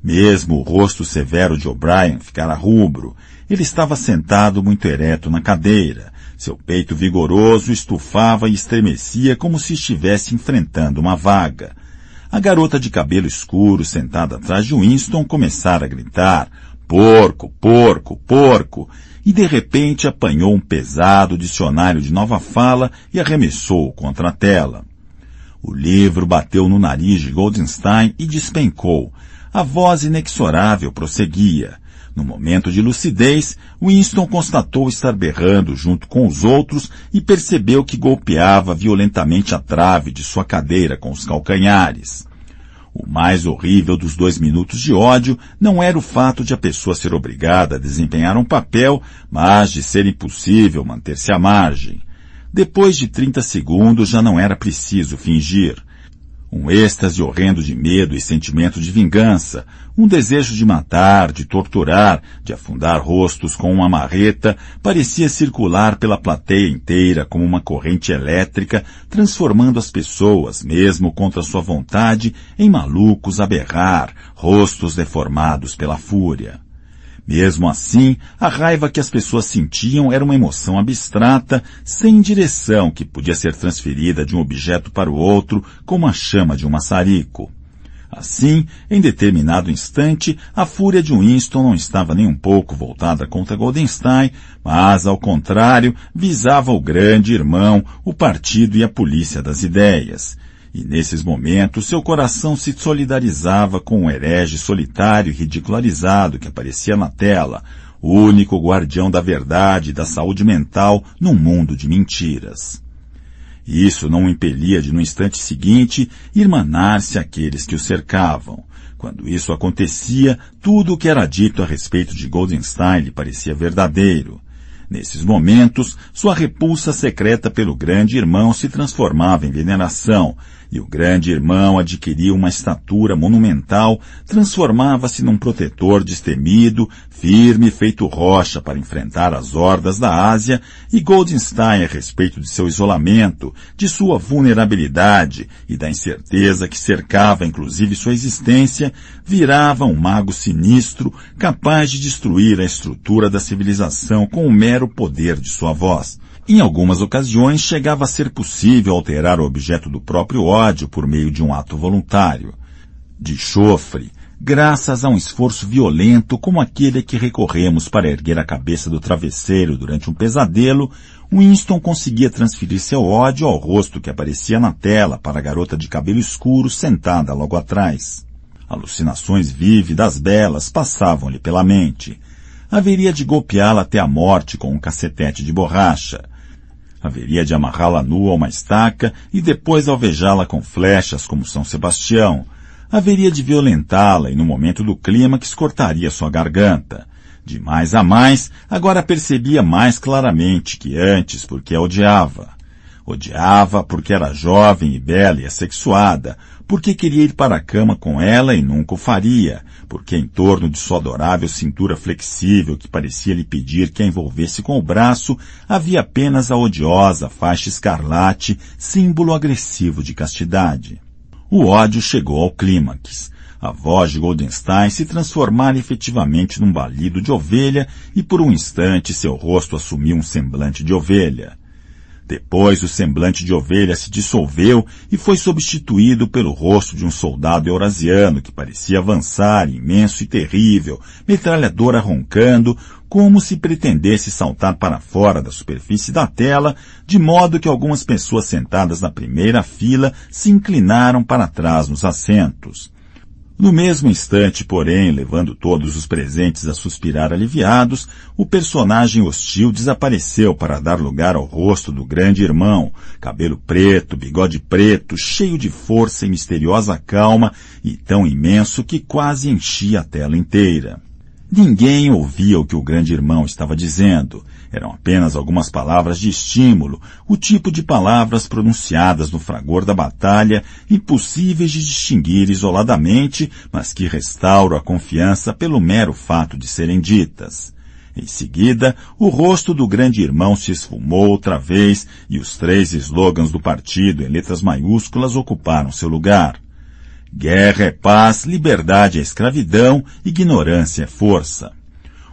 Mesmo o rosto severo de O'Brien ficara rubro. Ele estava sentado muito ereto na cadeira. Seu peito vigoroso estufava e estremecia como se estivesse enfrentando uma vaga. A garota de cabelo escuro sentada atrás de Winston começara a gritar: "Porco, porco, porco!" E de repente apanhou um pesado dicionário de nova fala e arremessou-o contra a tela. O livro bateu no nariz de Goldenstein e despencou. A voz inexorável prosseguia. No momento de lucidez, Winston constatou estar berrando junto com os outros e percebeu que golpeava violentamente a trave de sua cadeira com os calcanhares. O mais horrível dos 2 minutos de ódio não era o fato de a pessoa ser obrigada a desempenhar um papel, mas de ser impossível manter-se à margem. Depois de 30 segundos já não era preciso fingir. Um êxtase horrendo de medo e sentimento de vingança, um desejo de matar, de torturar, de afundar rostos com uma marreta, parecia circular pela plateia inteira como uma corrente elétrica, transformando as pessoas, mesmo contra sua vontade, em malucos a berrar, rostos deformados pela fúria. Mesmo assim, a raiva que as pessoas sentiam era uma emoção abstrata, sem direção, que podia ser transferida de um objeto para o outro como a chama de um maçarico. Assim, em determinado instante, a fúria de Winston não estava nem um pouco voltada contra Goldenstein, mas, ao contrário, visava o grande irmão, o partido e a polícia das ideias. E nesses momentos seu coração se solidarizava com o herege solitário e ridicularizado que aparecia na tela, o único guardião da verdade e da saúde mental num mundo de mentiras. Isso não o impelia de, no instante seguinte, irmanar-se àqueles que o cercavam. Quando isso acontecia, tudo o que era dito a respeito de Goldenstein lhe parecia verdadeiro. Nesses momentos, sua repulsa secreta pelo grande irmão se transformava em veneração, e o grande irmão adquiria uma estatura monumental, transformava-se num protetor destemido, firme feito rocha para enfrentar as hordas da Ásia, e Goldenstein, a respeito de seu isolamento, de sua vulnerabilidade e da incerteza que cercava inclusive sua existência, virava um mago sinistro, capaz de destruir a estrutura da civilização com o mero poder de sua voz. Em algumas ocasiões, chegava a ser possível alterar o objeto do próprio ódio por meio de um ato voluntário. De chofre, graças a um esforço violento como aquele a que recorremos para erguer a cabeça do travesseiro durante um pesadelo, Winston conseguia transferir seu ódio ao rosto que aparecia na tela para a garota de cabelo escuro sentada logo atrás. Alucinações vívidas, belas, passavam-lhe pela mente. Haveria de golpeá-la até a morte com um cacetete de borracha. Haveria de amarrá-la nua a uma estaca e depois alvejá-la com flechas como São Sebastião. Haveria de violentá-la e no momento do clímax cortaria sua garganta. De mais a mais, agora percebia mais claramente que antes porque a odiava. Odiava porque era jovem e bela e assexuada, porque queria ir para a cama com ela e nunca o faria, porque em torno de sua adorável cintura flexível que parecia lhe pedir que a envolvesse com o braço, havia apenas a odiosa faixa escarlate, símbolo agressivo de castidade. O ódio chegou ao clímax. A voz de Goldenstein se transformara efetivamente num balido de ovelha e por um instante seu rosto assumiu um semblante de ovelha. Depois o semblante de ovelha se dissolveu e foi substituído pelo rosto de um soldado eurasiano que parecia avançar, imenso e terrível, metralhadora roncando, como se pretendesse saltar para fora da superfície da tela, de modo que algumas pessoas sentadas na primeira fila se inclinaram para trás nos assentos. No mesmo instante, porém, levando todos os presentes a suspirar aliviados, o personagem hostil desapareceu para dar lugar ao rosto do grande irmão, cabelo preto, bigode preto, cheio de força e misteriosa calma, e tão imenso que quase enchia a tela inteira. Ninguém ouvia o que o grande irmão estava dizendo. Eram apenas algumas palavras de estímulo, o tipo de palavras pronunciadas no fragor da batalha, impossíveis de distinguir isoladamente, mas que restauram a confiança pelo mero fato de serem ditas. Em seguida, o rosto do grande irmão se esfumou outra vez e os 3 slogans do partido em letras maiúsculas ocuparam seu lugar. Guerra é paz, liberdade é escravidão, ignorância é força.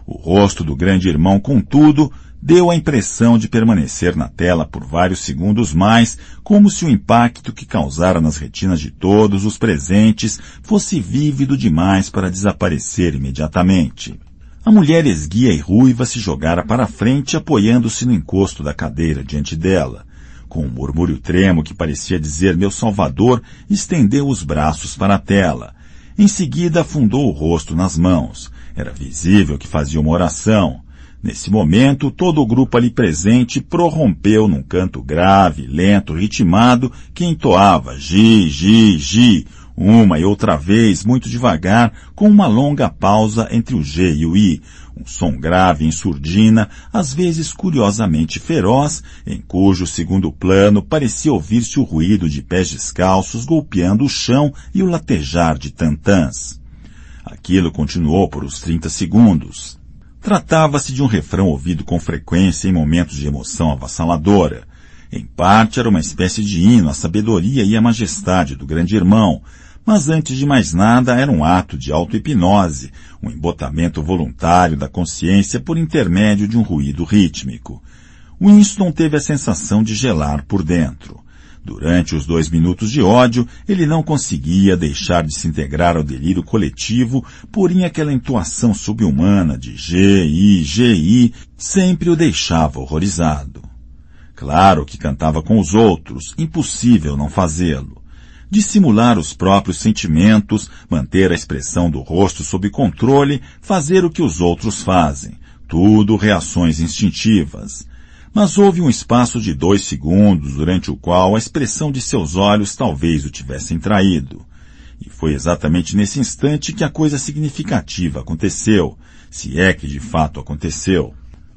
O rosto do grande irmão, contudo, deu a impressão de permanecer na tela por vários segundos mais, como se o impacto que causara nas retinas de todos os presentes fosse vívido demais para desaparecer imediatamente. A mulher esguia e ruiva se jogara para a frente, apoiando-se no encosto da cadeira diante dela. Com um murmúrio tremo que parecia dizer meu Salvador, estendeu os braços para a tela. Em seguida afundou o rosto nas mãos. Era visível que fazia uma oração. Nesse momento, todo o grupo ali presente prorrompeu num canto grave, lento, ritmado, que entoava gi, gi, gi, uma e outra vez, muito devagar, com uma longa pausa entre o G e o I, um som grave em surdina, às vezes curiosamente feroz, em cujo segundo plano parecia ouvir-se o ruído de pés descalços golpeando o chão e o latejar de tantãs. Aquilo continuou por uns 30 segundos. Tratava-se de um refrão ouvido com frequência em momentos de emoção avassaladora. Em parte era uma espécie de hino à sabedoria e à majestade do grande irmão, mas antes de mais nada era um ato de auto-hipnose, um embotamento voluntário da consciência por intermédio de um ruído rítmico. Winston teve a sensação de gelar por dentro. Durante os 2 minutos de ódio, ele não conseguia deixar de se integrar ao delírio coletivo, porém aquela entoação subhumana de G-I, G-I sempre o deixava horrorizado. Claro que cantava com os outros, impossível não fazê-lo. Dissimular os próprios sentimentos, manter a expressão do rosto sob controle, fazer o que os outros fazem. Tudo reações instintivas. Mas houve um espaço de 2 segundos durante o qual a expressão de seus olhos talvez o tivessem traído. E foi exatamente nesse instante que a coisa significativa aconteceu, se é que de fato aconteceu.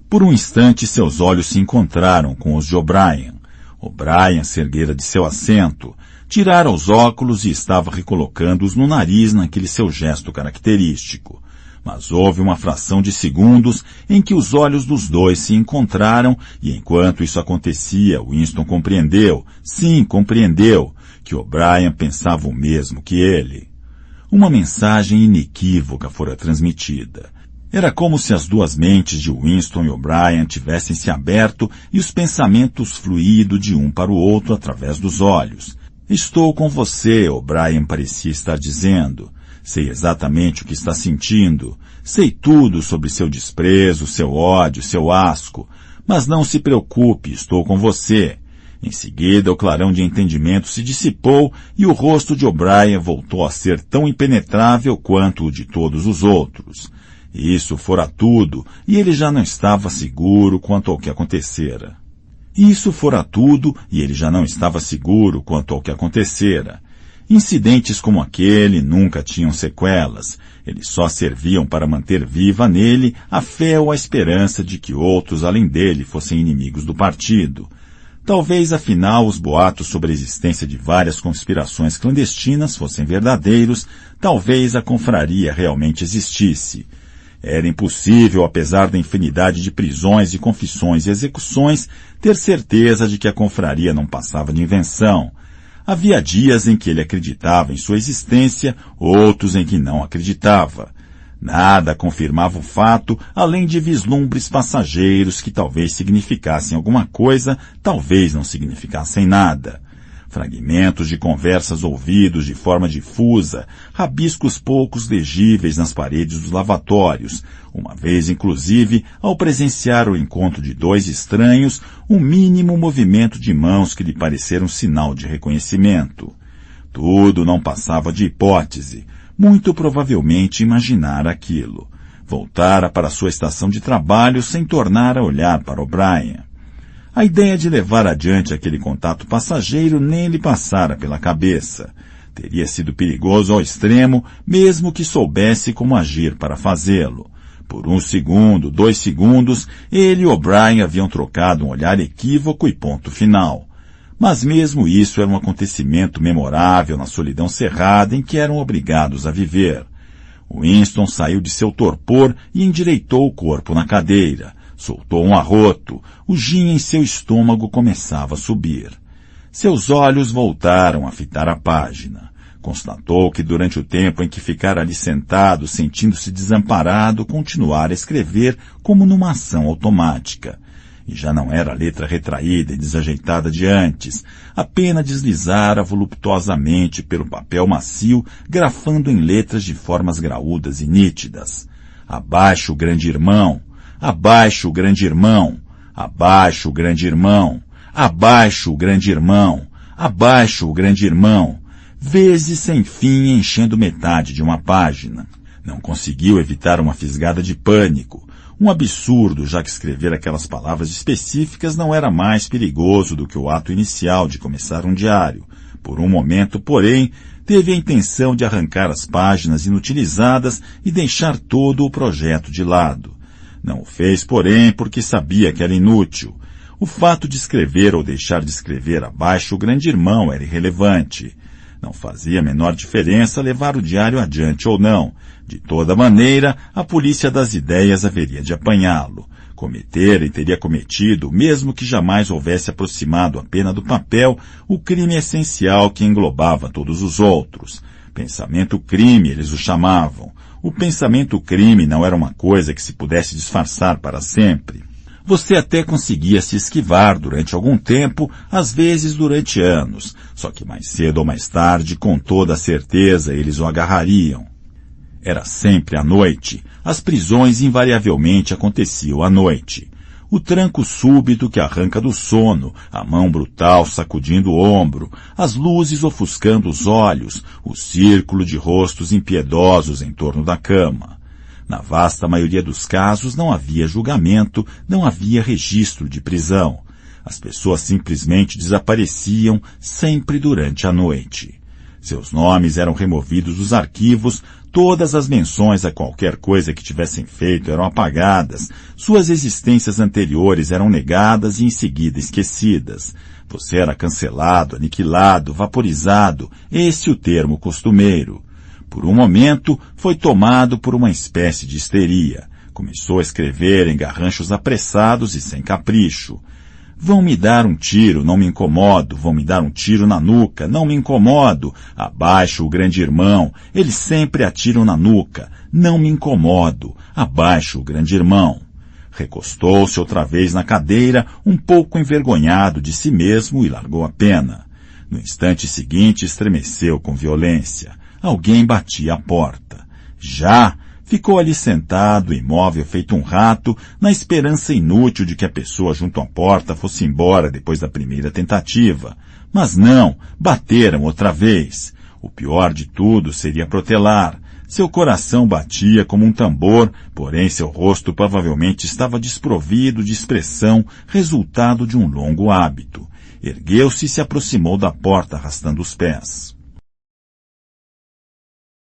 Por um instante seus olhos se encontraram com os de O'Brien. O'Brien se erguera de seu assento, tirara os óculos e estava recolocando-os no nariz naquele seu gesto característico. Mas houve uma fração de segundos em que os olhos dos dois se encontraram e enquanto isso acontecia, Winston compreendeu, sim, compreendeu, que O'Brien pensava o mesmo que ele. Uma mensagem inequívoca fora transmitida. Era como se as duas mentes de Winston e O'Brien tivessem se aberto e os pensamentos fluído de um para o outro através dos olhos. Estou com você, O'Brien parecia estar dizendo. Sei exatamente o que está sentindo. Sei tudo sobre seu desprezo, seu ódio, seu asco. Mas não se preocupe, estou com você. Em seguida, o clarão de entendimento se dissipou e o rosto de O'Brien voltou a ser tão impenetrável quanto o de todos os outros. Isso fora tudo, e ele já não estava seguro quanto ao que acontecera. Isso fora tudo, e ele já não estava seguro quanto ao que acontecera. Incidentes como aquele nunca tinham sequelas. Eles só serviam para manter viva nele a fé ou a esperança de que outros além dele fossem inimigos do partido. Talvez, afinal, os boatos sobre a existência de várias conspirações clandestinas fossem verdadeiros, talvez a confraria realmente existisse. Era impossível, apesar da infinidade de prisões e confissões e execuções, ter certeza de que a confraria não passava de invenção. Havia dias em que ele acreditava em sua existência, outros em que não acreditava. Nada confirmava o fato, além de vislumbres passageiros que talvez significassem alguma coisa, talvez não significassem nada. Fragmentos de conversas ouvidos de forma difusa, rabiscos poucos legíveis nas paredes dos lavatórios, uma vez inclusive, ao presenciar o encontro de dois estranhos, um mínimo movimento de mãos que lhe pareceram sinal de reconhecimento. Tudo não passava de hipótese, muito provavelmente imaginar aquilo. Voltara para sua estação de trabalho sem tornar a olhar para O'Brien. A ideia de levar adiante aquele contato passageiro nem lhe passara pela cabeça. Teria sido perigoso ao extremo, mesmo que soubesse como agir para fazê-lo. Por 1 segundo, 2 segundos, ele e O'Brien haviam trocado um olhar equívoco e ponto final. Mas mesmo isso era um acontecimento memorável na solidão cerrada em que eram obrigados a viver. Winston saiu de seu torpor e endireitou o corpo na cadeira. Soltou um arroto. O gin em seu estômago começava a subir. Seus olhos voltaram a fitar a página. Constatou que durante o tempo em que ficara ali sentado, sentindo-se desamparado, continuara a escrever como numa ação automática. E já não era a letra retraída e desajeitada de antes, a pena deslizara voluptuosamente pelo papel macio, grafando em letras de formas graúdas e nítidas. Abaixo o grande irmão, abaixo o grande irmão, abaixo o grande irmão, abaixo o grande irmão, abaixo o grande irmão, vezes sem fim enchendo metade de uma página. Não conseguiu evitar uma fisgada de pânico. Um absurdo, já que escrever aquelas palavras específicas não era mais perigoso do que o ato inicial de começar um diário. Por um momento, porém, teve a intenção de arrancar as páginas inutilizadas e deixar todo o projeto de lado. Não o fez, porém, porque sabia que era inútil. O fato de escrever ou deixar de escrever abaixo o grande irmão era irrelevante. Não fazia a menor diferença levar o diário adiante ou não. De toda maneira, a polícia das ideias haveria de apanhá-lo. Cometer e teria cometido, mesmo que jamais houvesse aproximado a pena do papel, o crime essencial que englobava todos os outros. Pensamento-crime, eles o chamavam. O pensamento-crime não era uma coisa que se pudesse disfarçar para sempre. Você até conseguia se esquivar durante algum tempo, às vezes durante anos, só que mais cedo ou mais tarde, com toda a certeza, eles o agarrariam. Era sempre à noite. As prisões invariavelmente aconteciam à noite. O tranco súbito que arranca do sono, a mão brutal sacudindo o ombro, as luzes ofuscando os olhos, o círculo de rostos impiedosos em torno da cama. Na vasta maioria dos casos não havia julgamento, não havia registro de prisão. As pessoas simplesmente desapareciam sempre durante a noite. Seus nomes eram removidos dos arquivos, todas as menções a qualquer coisa que tivessem feito eram apagadas, suas existências anteriores eram negadas e em seguida esquecidas. Você era cancelado, aniquilado, vaporizado, esse o termo costumeiro. Por um momento, foi tomado por uma espécie de histeria. Começou a escrever em garranchos apressados e sem capricho. Vão me dar um tiro, não me incomodo. Vão me dar um tiro na nuca, não me incomodo. Abaixo o grande irmão, eles sempre atiram na nuca, não me incomodo. Abaixo o grande irmão. Recostou-se outra vez na cadeira, um pouco envergonhado de si mesmo, e largou a pena. No instante seguinte, estremeceu com violência. Alguém batia à porta. Já! Ficou ali sentado, imóvel feito um rato, na esperança inútil de que a pessoa junto à porta fosse embora depois da primeira tentativa. Mas não, bateram outra vez. O pior de tudo seria protelar. Seu coração batia como um tambor, porém seu rosto provavelmente estava desprovido de expressão, resultado de um longo hábito. Ergueu-se e se aproximou da porta arrastando os pés.